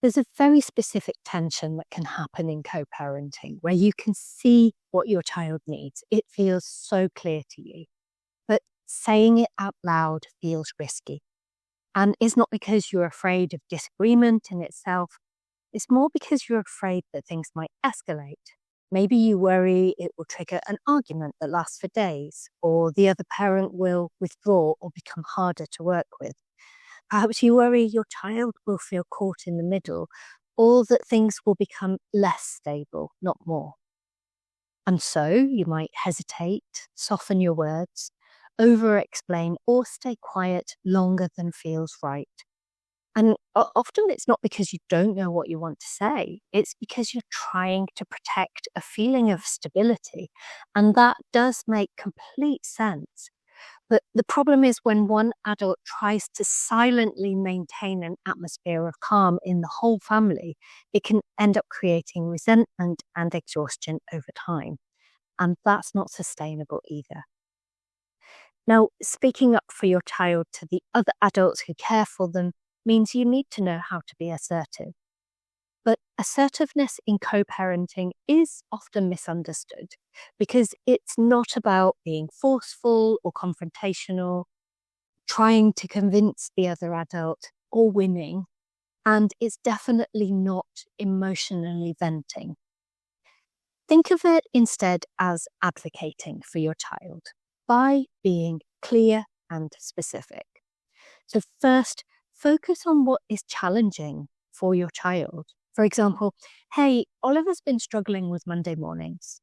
There's a very specific tension that can happen in co-parenting where you can see what your child needs. It feels so clear to you, but saying it out loud feels risky. And it's not because you're afraid of disagreement in itself. It's more because you're afraid that things might escalate. Maybe you worry it will trigger an argument that lasts for days, or the other parent will withdraw or become harder to work with. Perhaps you worry your child will feel caught in the middle, or that things will become less stable, not more. And so you might hesitate, soften your words, over-explain, or stay quiet longer than feels right. And often it's not because you don't know what you want to say, it's because you're trying to protect a feeling of stability. And that does make complete sense. But the problem is when one adult tries to silently maintain an atmosphere of calm in the whole family, it can end up creating resentment and exhaustion over time. And that's not sustainable either. Now, speaking up for your child to the other adults who care for them means you need to know how to be assertive. But assertiveness in co-parenting is often misunderstood because it's not about being forceful or confrontational, trying to convince the other adult, or winning. And it's definitely not emotionally venting. Think of it instead as advocating for your child by being clear and specific. So first, focus on what is challenging for your child. For example, hey, Oliver's been struggling with Monday mornings.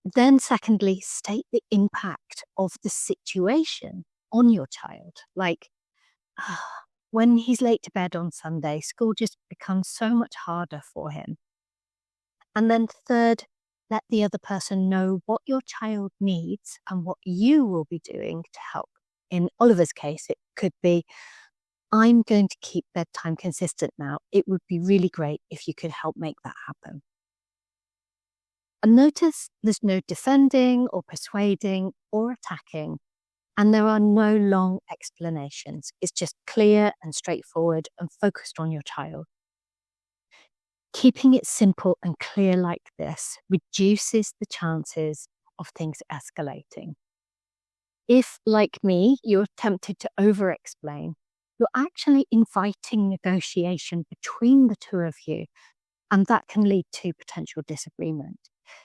Then secondly, state the impact of the situation on your child. Like, when he's late to bed on Sunday, school just becomes so much harder for him. And then third, let the other person know what your child needs and what you will be doing to help. In Oliver's case, it could be, I'm going to keep bedtime consistent now. It would be really great if you could help make that happen. And notice there's no defending or persuading or attacking, and there are no long explanations. It's just clear and straightforward and focused on your child. Keeping it simple and clear like this reduces the chances of things escalating. If, like me, you're tempted to over-explain, you're actually inviting negotiation between the two of you, and that can lead to potential disagreement.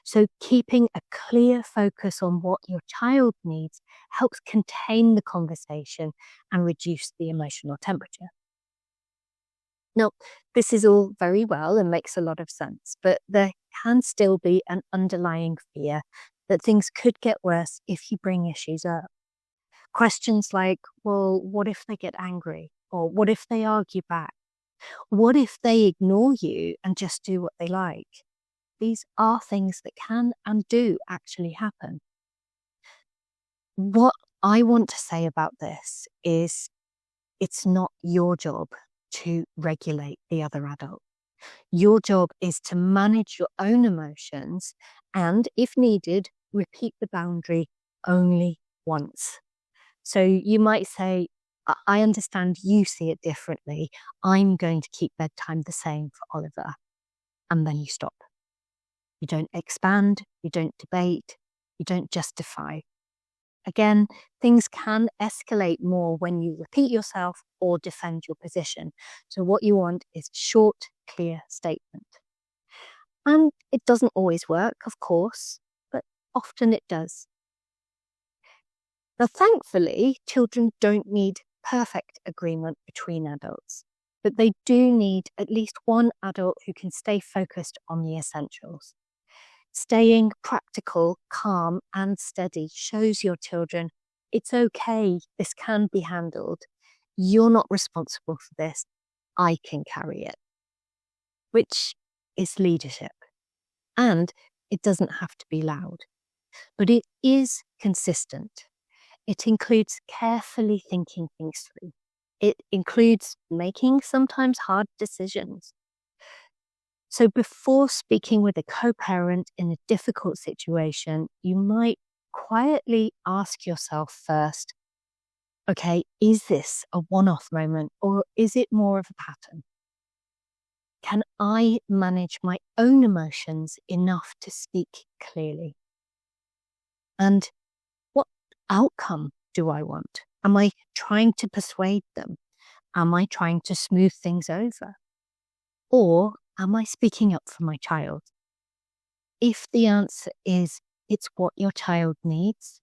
So keeping a clear focus on what your child needs helps contain the conversation and reduce the emotional temperature. Now, this is all very well and makes a lot of sense, but there can still be an underlying fear that things could get worse if you bring issues up. Questions like, well, what if they get angry? Or what if they argue back? What if they ignore you and just do what they like? These are things that can and do actually happen. What I want to say about this is it's not your job to regulate the other adult. Your job is to manage your own emotions and, if needed, repeat the boundary only once. So you might say, I understand you see it differently. I'm going to keep bedtime the same for Oliver. And then you stop. You don't expand, you don't debate, you don't justify. Again, things can escalate more when you repeat yourself or defend your position. So what you want is a short, clear statement. And it doesn't always work, of course, but often it does. Now, thankfully, children don't need perfect agreement between adults, but they do need at least one adult who can stay focused on the essentials. Staying practical, calm, and steady shows your children it's okay, this can be handled. You're not responsible for this. I can carry it, which is leadership. And it doesn't have to be loud, but it is consistent. It includes carefully thinking things through. It includes making sometimes hard decisions. So before speaking with a co-parent in a difficult situation, you might quietly ask yourself first, okay, is this a one-off moment or is it more of a pattern? Can I manage my own emotions enough to speak clearly? And what outcome do I want? Am I trying to persuade them? Am I trying to smooth things over? Or am I speaking up for my child? If the answer is it's what your child needs,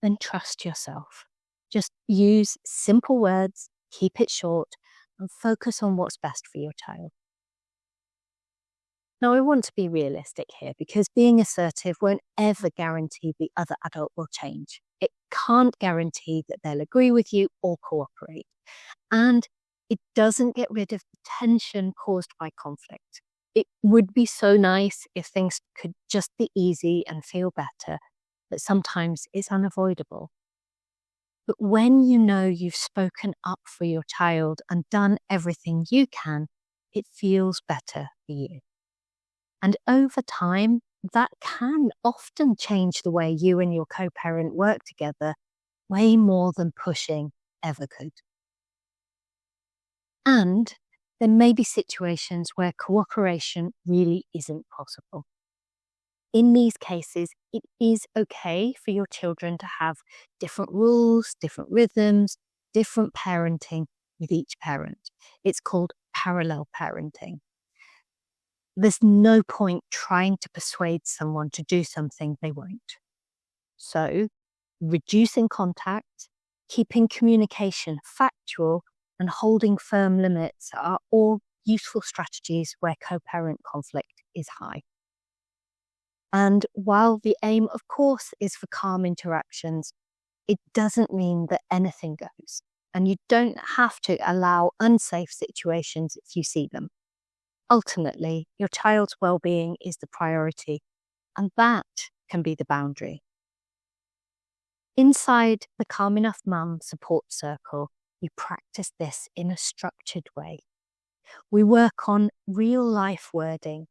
then trust yourself. Just use simple words, keep it short, and focus on what's best for your child. Now, I want to be realistic here because being assertive won't ever guarantee the other adult will change. It can't guarantee that they'll agree with you or cooperate. And it doesn't get rid of the tension caused by conflict. It would be so nice if things could just be easy and feel better, but sometimes it's unavoidable. But when you know you've spoken up for your child and done everything you can, it feels better for you. And over time, that can often change the way you and your co-parent work together way more than pushing ever could. And there may be situations where cooperation really isn't possible. In these cases, it is okay for your children to have different rules, different rhythms, different parenting with each parent. It's called parallel parenting. There's no point trying to persuade someone to do something they won't. So, reducing contact, keeping communication factual, and holding firm limits are all useful strategies where co-parent conflict is high. And while the aim, of course, is for calm interactions, it doesn't mean that anything goes. And you don't have to allow unsafe situations if you see them. Ultimately, your child's well-being is the priority, and that can be the boundary. Inside the Calm Enough Mum support circle, we practice this in a structured way. We work on real-life wording,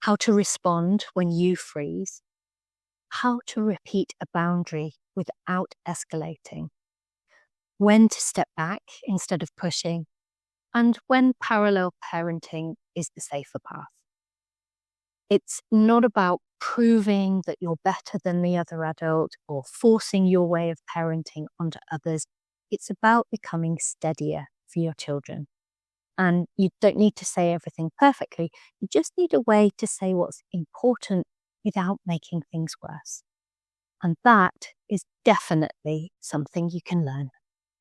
how to respond when you freeze, how to repeat a boundary without escalating, when to step back instead of pushing, and when parallel parenting is the safer path. It's not about proving that you're better than the other adult or forcing your way of parenting onto others. It's about becoming steadier for your children. And you don't need to say everything perfectly. You just need a way to say what's important without making things worse. And that is definitely something you can learn.